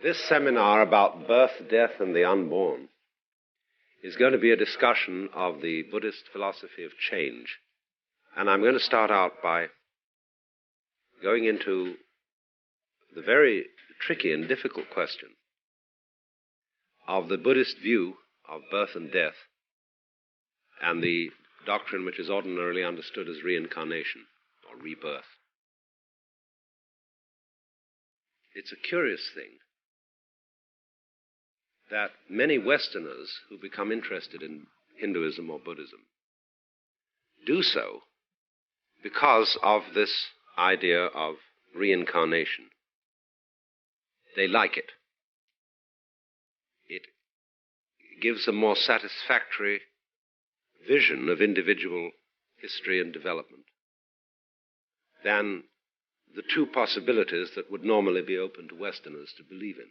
This seminar about birth, death, and the unborn is going to be a discussion of the Buddhist philosophy of change. And I'm going to start out by going into the very tricky and difficult question of the Buddhist view of birth and death and the doctrine which is ordinarily understood as reincarnation or rebirth. It's a curious thing that many Westerners who become interested in Hinduism or Buddhism do so because of this idea of reincarnation. They like it. It gives a more satisfactory vision of individual history and development than the two possibilities that would normally be open to Westerners to believe in.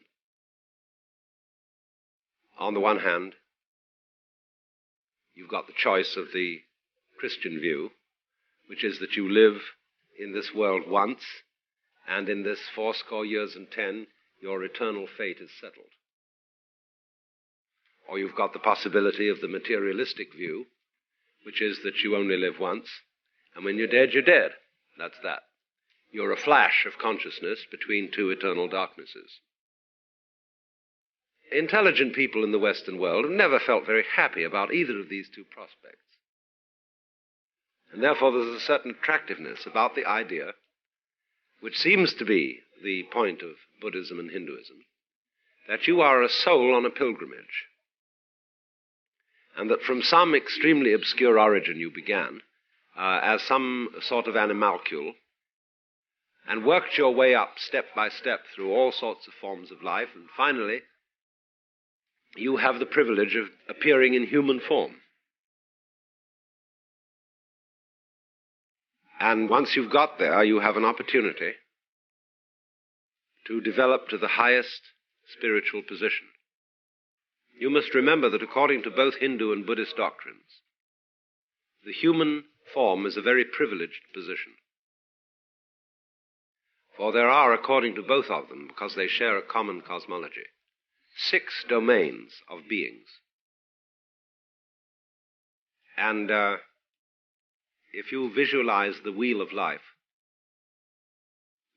On the one hand, you've got the choice of the Christian view, which is that you live in this world once, and in this 80 years and 10, your eternal fate is settled. Or you've got the possibility of the materialistic view, which is that you only live once, and when you're dead, you're dead. That's that. You're a flash of consciousness between two eternal darknesses. Intelligent people in the Western world have never felt very happy about either of these two prospects. And therefore there's a certain attractiveness about the idea, which seems to be the point of Buddhism and Hinduism, that you are a soul on a pilgrimage, and that from some extremely obscure origin you began as some sort of animalcule, and worked your way up step by step through all sorts of forms of life, and finally you have the privilege of appearing in human form. And once you've got there, you have an opportunity to develop to the highest spiritual position. You must remember that according to both Hindu and Buddhist doctrines, the human form is a very privileged position. For there are, according to both of them, because they share a common cosmology, 6 domains of beings. And if you visualize the wheel of life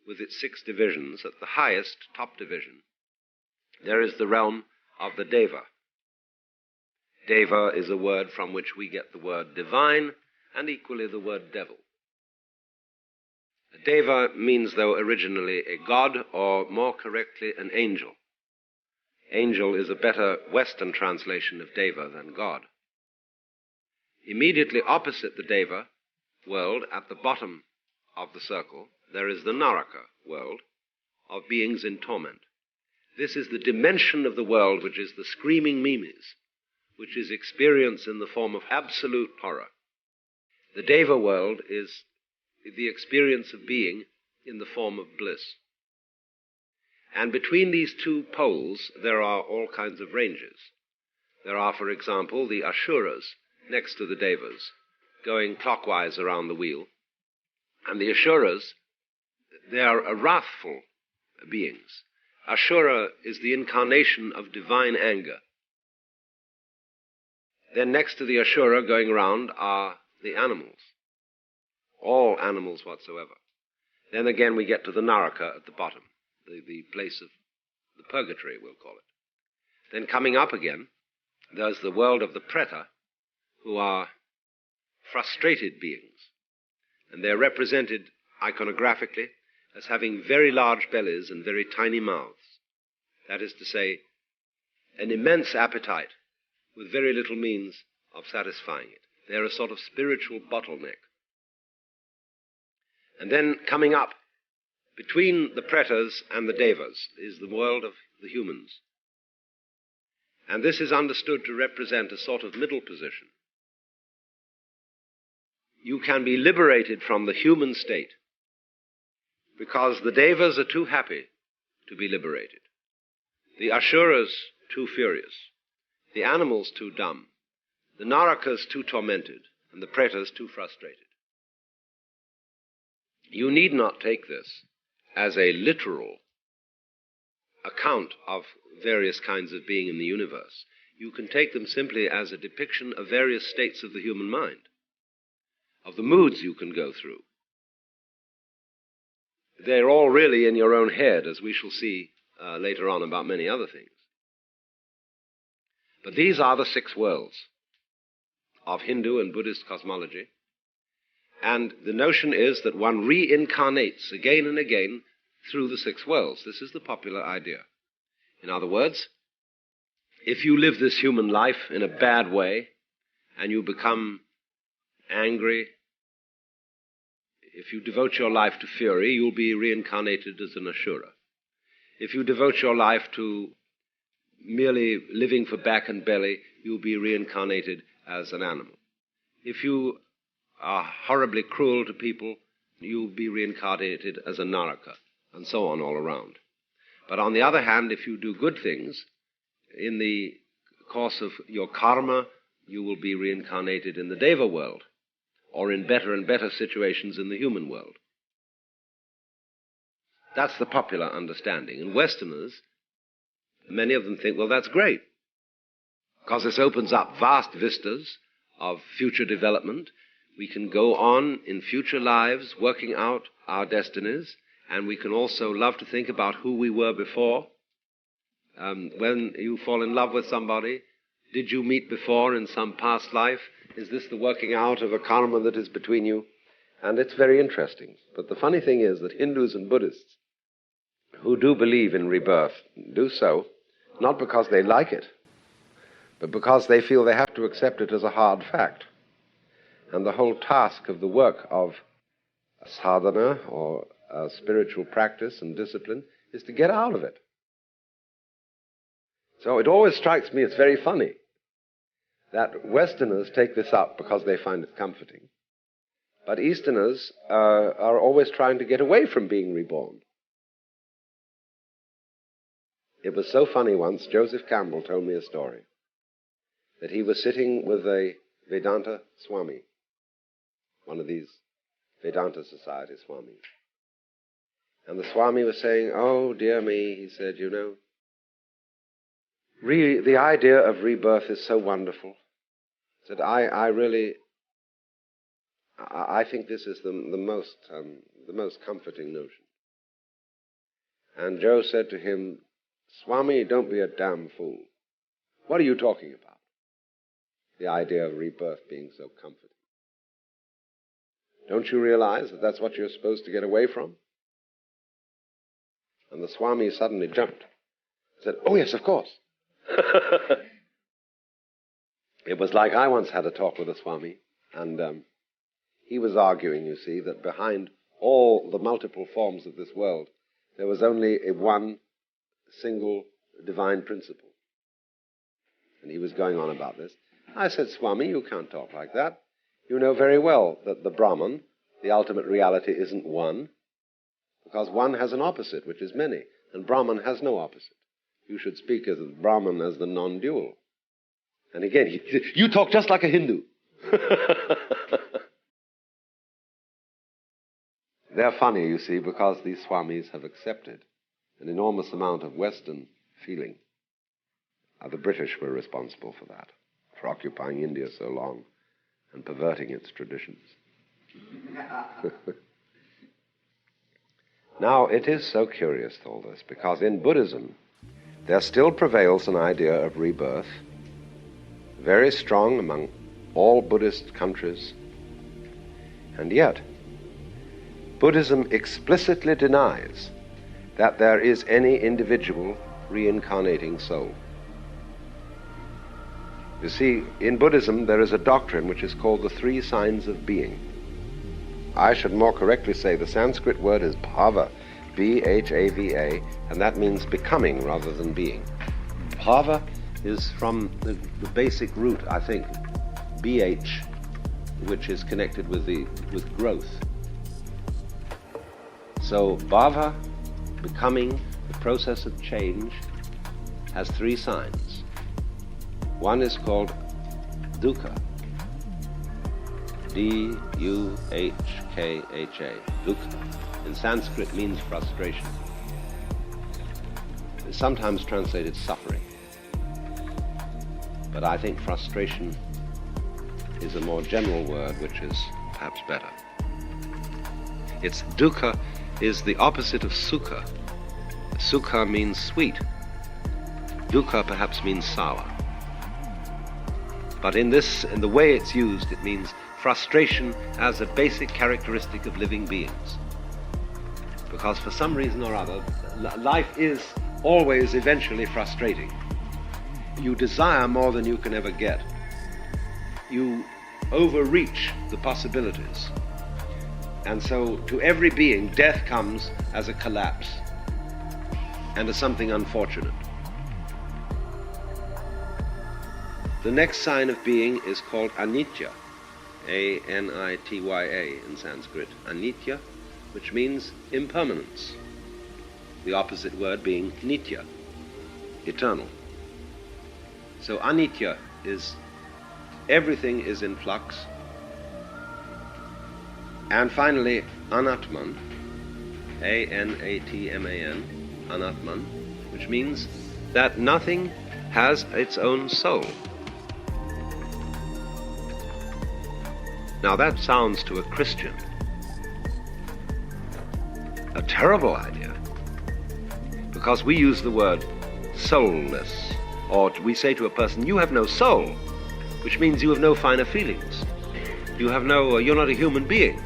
with its 6 divisions, at the highest, top division, there is the realm of the Deva. Deva is a word from which we get the word divine, and equally the word devil. A Deva means, though, originally a god, or more correctly, an angel. Angel is a better Western translation of Deva than God. Immediately opposite the Deva world, at the bottom of the circle, there is the Naraka world of beings in torment. This is the dimension of the world which is the screaming mimes, which is experience in the form of absolute horror. The Deva world is the experience of being in the form of bliss. And between these two poles, there are all kinds of ranges. There are, for example, the Asuras next to the Devas, going clockwise around the wheel. And the Asuras, they are wrathful beings. Ashura is the incarnation of divine anger. Then next to the Ashura going around are the animals, all animals whatsoever. Then again we get to the Naraka at the bottom, the place of the purgatory, we'll call it. Then coming up again, there's the world of the Preta, who are frustrated beings. And they're represented iconographically as having very large bellies and very tiny mouths. That is to say, an immense appetite with very little means of satisfying it. They're a sort of spiritual bottleneck. And then coming up, between the Pretas and the Devas, is the world of the humans. And this is understood to represent a sort of middle position. You can be liberated from the human state because the Devas are too happy to be liberated. The Asuras too furious. The animals too dumb. The Narakas too tormented. And the Pretas too frustrated. You need not take this as a literal account of various kinds of being in the universe. You can take them simply as a depiction of various states of the human mind, of the moods you can go through. They're all really in your own head, as we shall see later on about many other things. But these are the 6 worlds of Hindu and Buddhist cosmology. And the notion is that one reincarnates again and again through the 6 worlds. This is the popular idea. In other words, if you live this human life in a bad way and you become angry, if you devote your life to fury, you'll be reincarnated as an Ashura. If you devote your life to merely living for back and belly, you'll be reincarnated as an animal. If you are horribly cruel to people, you'll be reincarnated as a Naraka, and so on all around. But on the other hand, if you do good things, in the course of your karma, you will be reincarnated in the Deva world, or in better and better situations in the human world. That's the popular understanding. And Westerners, many of them think, well, that's great, because this opens up vast vistas of future development. We can go on in future lives working out our destinies, and we can also love to think about who we were before. When you fall in love with somebody, did you meet before in some past life? Is this the working out of a karma that is between you? And it's very interesting. But the funny thing is that Hindus and Buddhists who do believe in rebirth do so not because they like it, but because they feel they have to accept it as a hard fact. And the whole task of the work of sadhana, or spiritual practice and discipline, is to get out of it. So it always strikes me, it's very funny, that Westerners take this up because they find it comforting, but Easterners are always trying to get away from being reborn. It was so funny once, Joseph Campbell told me a story, that he was sitting with a Vedanta Swami, one of these Vedanta Society Swamis. And the Swami was saying, oh, dear me, he said, you know, really, the idea of rebirth is so wonderful. He said, I think this is the most comforting notion. And Joe said to him, Swami, don't be a damn fool. What are you talking about? The idea of rebirth being so comforting. Don't you realize that that's what you're supposed to get away from? And the Swami suddenly jumped. Said, oh yes, of course. It was like I once had a talk with a Swami, and he was arguing, you see, that behind all the multiple forms of this world, there was only one single divine principle. And he was going on about this. I said, Swami, you can't talk like that. You know very well that the Brahman, the ultimate reality, isn't one, because one has an opposite, which is many, and Brahman has no opposite. You should speak as Brahman as the non-dual. And again, he said, you talk just like a Hindu. They're funny, you see, because these Swamis have accepted an enormous amount of Western feeling. The British were responsible for that, for occupying India so long and perverting its traditions. Now, it is so curious, all this, because in Buddhism, there still prevails an idea of rebirth, very strong among all Buddhist countries, and yet Buddhism explicitly denies that there is any individual reincarnating soul. You see, in Buddhism there is a doctrine which is called the 3 signs of being. I should more correctly say the Sanskrit word is bhava, B-H-A-V-A, and that means becoming rather than being. Bhava is from the basic root, I think, B-H, which is connected with growth. So bhava, becoming, the process of change, has 3 signs. One is called dukkha, D-U-H-K-H-A, dukkha. In Sanskrit means frustration. is sometimes translated suffering. But I think frustration is a more general word, which is perhaps better. It's dukkha is the opposite of sukha. Sukha means sweet. Dukkha perhaps means sour. But in the way it's used, it means frustration as a basic characteristic of living beings. Because for some reason or other, life is always eventually frustrating. You desire more than you can ever get. You overreach the possibilities. And so to every being, death comes as a collapse and as something unfortunate. The next sign of being is called anitya, A-N-I-T-Y-A in Sanskrit, anitya, which means impermanence. The opposite word being nitya, eternal. So anitya is everything is in flux. And finally, anatman, A-N-A-T-M-A-N, anatman, which means that nothing has its own soul. Now that sounds to a Christian a terrible idea, because we use the word soulless, or we say to a person, you have no soul, which means you have no finer feelings. You're not a human being,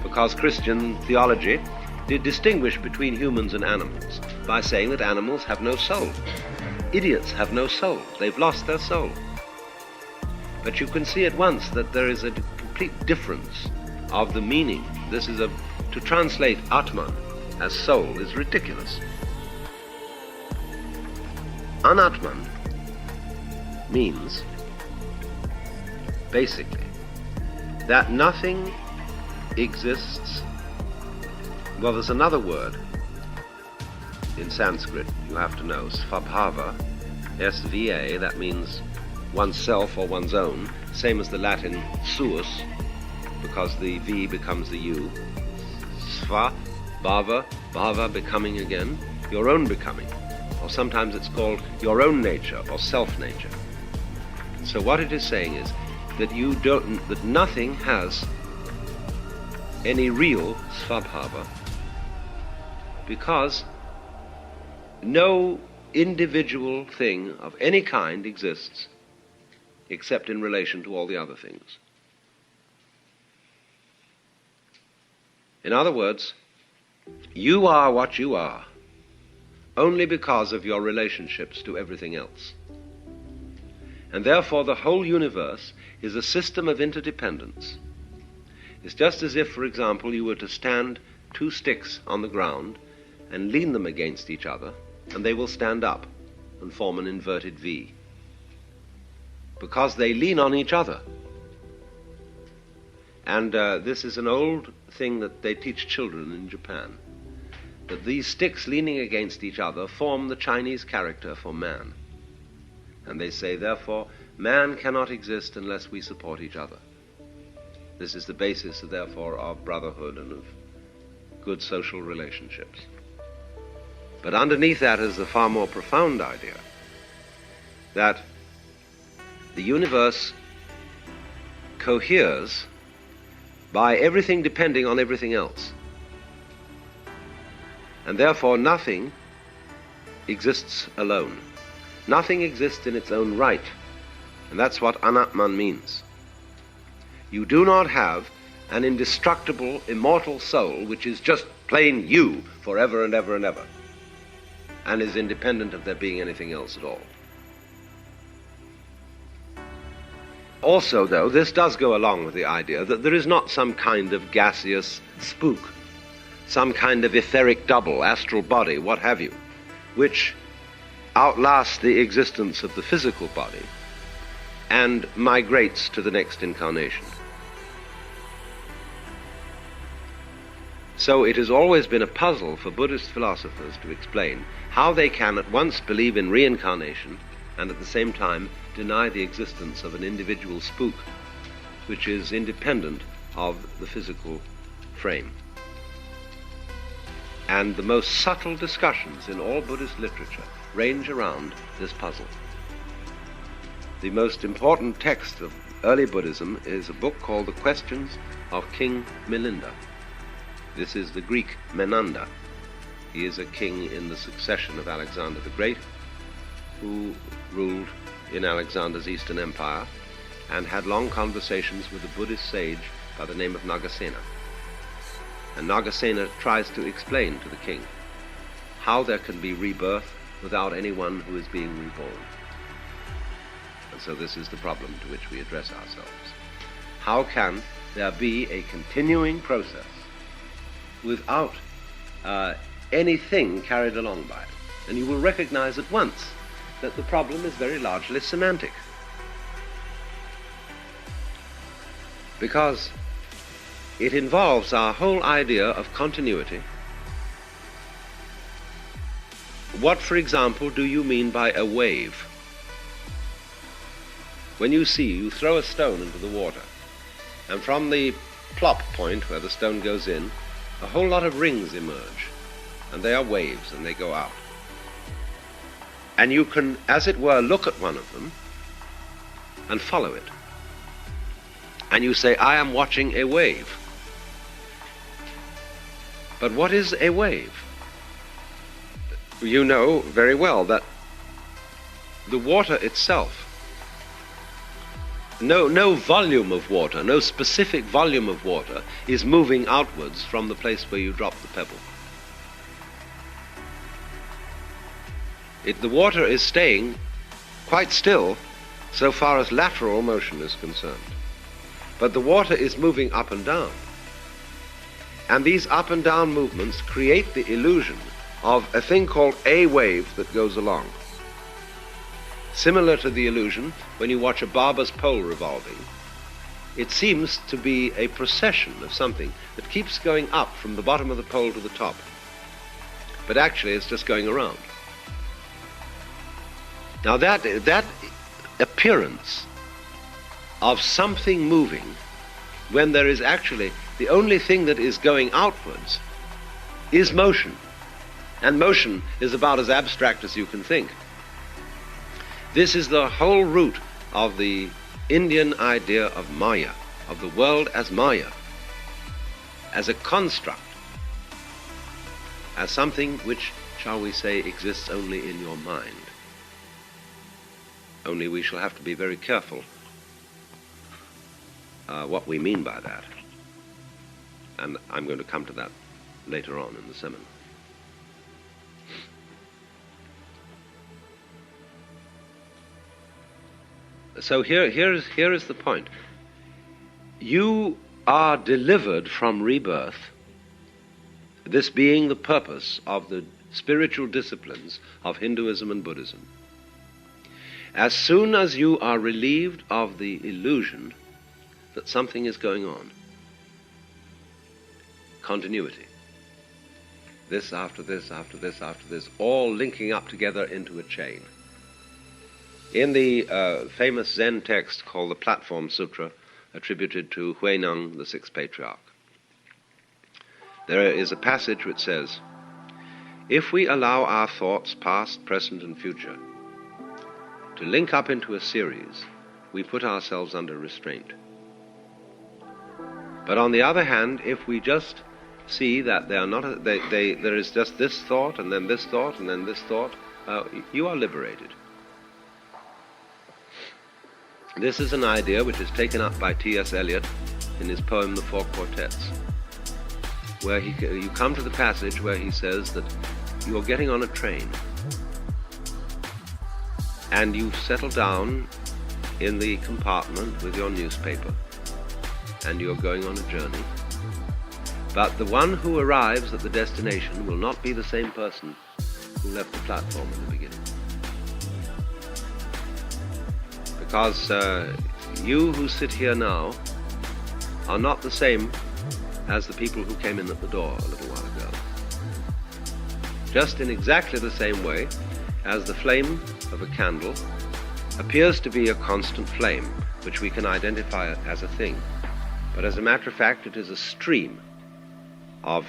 because Christian theology did distinguish between humans and animals by saying that animals have no soul. Idiots have no soul. They've lost their soul. But you can see at once that there is a complete difference of the meaning. To translate Atman as soul is ridiculous. Anatman means, basically, that nothing exists. Well, there's another word in Sanskrit you have to know, svabhava, S-V-A, that means oneself or one's own, same as the Latin suis, because the V becomes the U. Sva, bhava, bhava, becoming again, your own becoming. Or sometimes it's called your own nature or self-nature. So what it is saying is that nothing has any real svabhava, because no individual thing of any kind exists except in relation to all the other things. In other words, you are what you are only because of your relationships to everything else. And therefore the whole universe is a system of interdependence. It's just as if, for example, you were to stand two sticks on the ground and lean them against each other, and they will stand up and form an inverted V, because they lean on each other. And this is an old thing that they teach children in Japan, that these sticks leaning against each other form the Chinese character for man. And they say, therefore, man cannot exist unless we support each other. This is the basis, therefore, of brotherhood and of good social relationships. But underneath that is a far more profound idea, that the universe coheres by everything depending on everything else. And therefore nothing exists alone. Nothing exists in its own right. And that's what anatman means. You do not have an indestructible, immortal soul which is just plain you forever and ever and ever, and is independent of there being anything else at all. Also, though, this does go along with the idea that there is not some kind of gaseous spook, some kind of etheric double, astral body, what have you, which outlasts the existence of the physical body and migrates to the next incarnation. So it has always been a puzzle for Buddhist philosophers to explain how they can at once believe in reincarnation and at the same time deny the existence of an individual spook which is independent of the physical frame. And the most subtle discussions in all Buddhist literature range around this puzzle. The most important text of early Buddhism is a book called The Questions of King Milinda. This is the Greek Menander. He is a king in the succession of Alexander the Great, who ruled in Alexander's Eastern Empire and had long conversations with a Buddhist sage by the name of Nagasena. And Nagasena tries to explain to the king how there can be rebirth without anyone who is being reborn. And so this is the problem to which we address ourselves. How can there be a continuing process without anything carried along by it? And you will recognize at once that the problem is very largely semantic. Because it involves our whole idea of continuity. What, for example, do you mean by a wave? When you throw a stone into the water, and from the plop point where the stone goes in, a whole lot of rings emerge, and they are waves, and they go out. And you can, as it were, look at one of them and follow it. And you say, I am watching a wave. But what is a wave? You know very well that the water itself, no volume of water, no specific volume of water is moving outwards from the place where you drop the pebble. The water is staying quite still so far as lateral motion is concerned. But the water is moving up and down. And these up and down movements create the illusion of a thing called a wave that goes along. Similar to the illusion when you watch a barber's pole revolving, it seems to be a procession of something that keeps going up from the bottom of the pole to the top. But actually it's just going around. Now that appearance of something moving when there is actually the only thing that is going outwards is motion. And motion is about as abstract as you can think. This is the whole root of the Indian idea of Maya, of the world as Maya, as a construct, as something which, shall we say, exists only in your mind. Only we shall have to be very careful what we mean by that. And I'm going to come to that later on in the seminar. So here is the point. You are delivered from rebirth, this being the purpose of the spiritual disciplines of Hinduism and Buddhism, as soon as you are relieved of the illusion that something is going on. Continuity. This after this, after this, after this, all linking up together into a chain. In the famous Zen text called the Platform Sutra, attributed to Huineng, the sixth patriarch, there is a passage which says, if we allow our thoughts, past, present, and future, to link up into a series, we put ourselves under restraint. But on the other hand, if we just see that they are not there is just this thought, and then this thought, and then this thought, you are liberated. This is an idea which is taken up by T.S. Eliot in his poem The Four Quartets, where you come to the passage where he says that you're getting on a train and you settle down in the compartment with your newspaper and you're going on a journey. But the one who arrives at the destination will not be the same person who left the platform in the beginning. Because you who sit here now are not the same as the people who came in at the door a little while ago. Just in exactly the same way as the flame of a candle appears to be a constant flame, which we can identify as a thing. But as a matter of fact, it is a stream of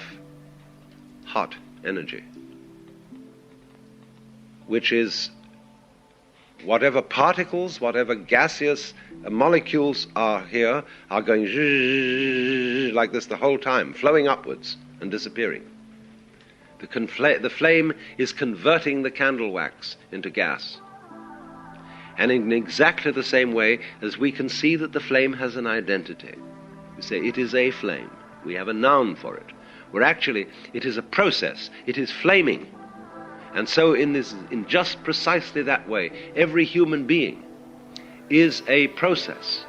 hot energy, which is whatever particles, whatever gaseous molecules are here are going like this the whole time, flowing upwards and disappearing. The flame is converting the candle wax into gas. And in exactly the same way as we can see that the flame has an identity. We say it is a flame. We have a noun for it. Where actually it is a process. It is flaming. And so in just precisely that way, every human being is a process.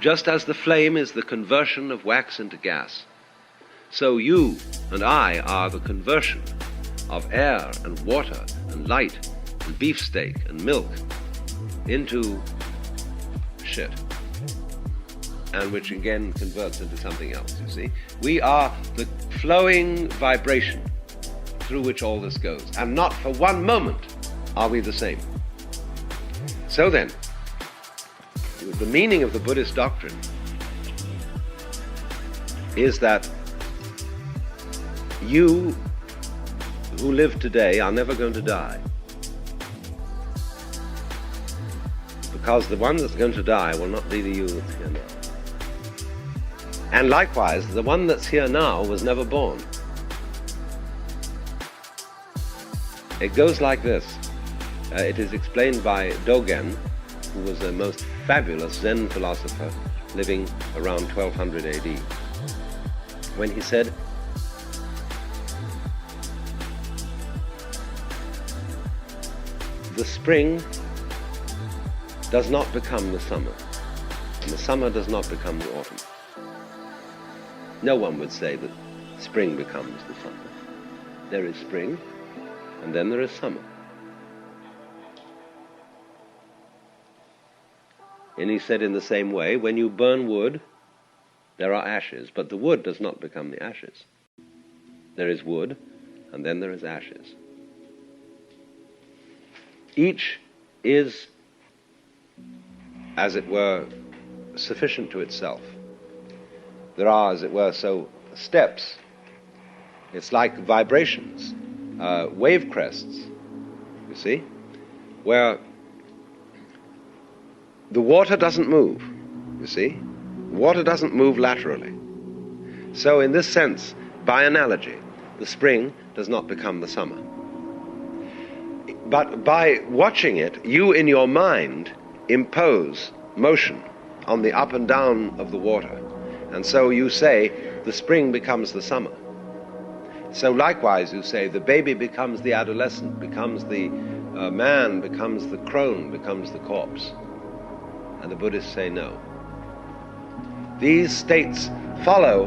Just as the flame is the conversion of wax into gas, so you and I are the conversion of air and water and light and beefsteak and milk into shit, and which again converts into something else, you see. We are the flowing vibration through which all this goes, and not for one moment are we the same. So then, the meaning of the Buddhist doctrine is that you who live today are never going to die, because the one that's going to die will not be the you that's here now. And likewise, the one that's here now was never born. It goes like this. It is explained by Dogen, who was a most fabulous Zen philosopher living around 1200 AD, when he said, the spring does not become the summer, and the summer does not become the autumn. No one would say that spring becomes the summer. There is spring, and then there is summer. And he said in the same way, when you burn wood, there are ashes, but the wood does not become the ashes. There is wood, and then there is ashes. Each is, as it were, sufficient to itself. There are, as it were, so steps. It's like vibrations, wave crests, you see, where the water doesn't move, you see. Water doesn't move laterally. So in this sense, by analogy, the spring does not become the summer. But by watching it, you in your mind impose motion on the up and down of the water. And so you say, the spring becomes the summer. So likewise you say, the baby becomes the adolescent, becomes the man, becomes the crone, becomes the corpse. And the Buddhists say no. These states follow